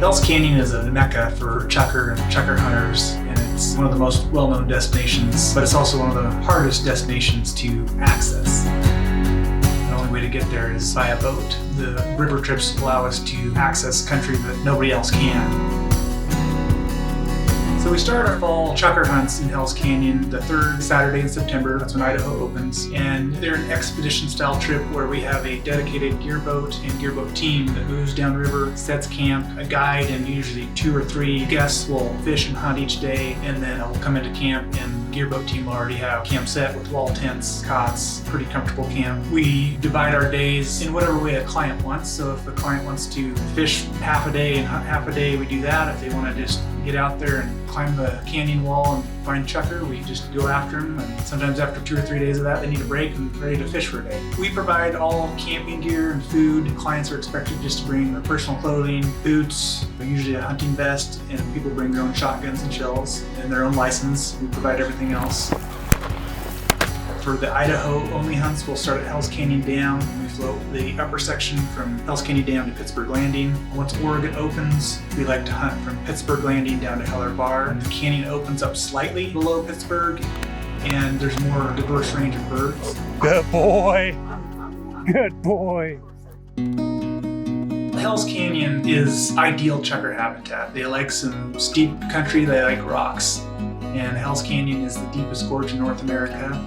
Hell's Canyon is a mecca for chukar and chukar hunters, and it's one of the most well-known destinations, but it's also one of the hardest destinations to access. The only way to get there is by a boat. The river trips allow us to access country that nobody else can. So we start our fall chukar hunts in Hell's Canyon the third Saturday in September. That's when Idaho opens. And they're an expedition style trip where we have a dedicated gear boat and gear boat team that moves downriver, sets camp. A guide and usually 2 or 3 guests will fish and hunt each day, and then we'll come into camp and the gear boat team will already have camp set with wall tents, cots, pretty comfortable camp. We divide our days in whatever way a client wants. So if the client wants to fish half a day and hunt half a day, we do that. If they want to just get out there and climb the canyon wall and find chukar, we just go after them, and sometimes after 2 or 3 days of that they need a break and ready to fish for a day. We provide all camping gear and food. Clients are expected just to bring their personal clothing, boots, usually a hunting vest, and people bring their own shotguns and shells and their own license. We provide everything else. For the Idaho only hunts, we'll start at Hell's Canyon Dam. We float the upper section from Hell's Canyon Dam to Pittsburgh Landing. Once Oregon opens, we like to hunt from Pittsburgh Landing down to Heller Bar. The canyon opens up slightly below Pittsburgh, and there's more diverse range of birds. Good boy. Good boy. Hell's Canyon is ideal chukar habitat. They like some steep country, they like rocks. And Hell's Canyon is the deepest gorge in North America.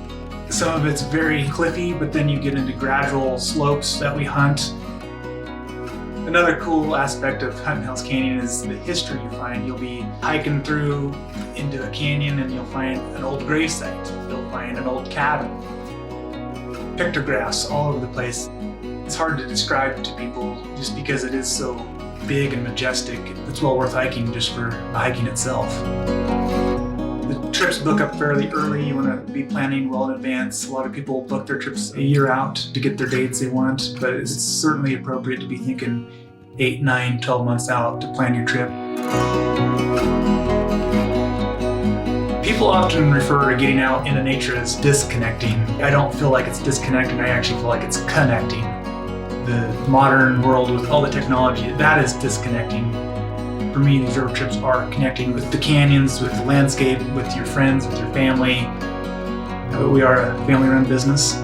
Some of it's very cliffy, but then you get into gradual slopes that we hunt. Another cool aspect of hunting Hell's Canyon is the history you find. You'll be hiking through into a canyon and you'll find an old grave site. You'll find an old cabin. Pictographs all over the place. It's hard to describe to people just because it is so big and majestic. It's well worth hiking just for the hiking itself. The trips book up fairly early. You want to be planning well in advance. A lot of people book their trips a year out to get their dates they want, but it's certainly appropriate to be thinking 8, 9, 12 months out to plan your trip. People often refer to getting out into nature as disconnecting. I don't feel like it's disconnecting, I actually feel like it's connecting. The modern world with all the technology, that is disconnecting. For me, these road trips are connecting with the canyons, with the landscape, with your friends, with your family. We are a family-run business.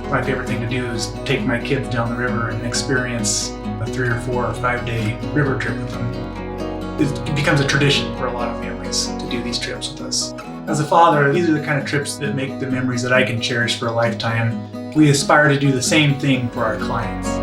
My favorite thing to do is take my kids down the river and experience a 3 or 4 or 5 day river trip with them. It becomes a tradition for a lot of families to do these trips with us. As a father, these are the kind of trips that make the memories that I can cherish for a lifetime. We aspire to do the same thing for our clients.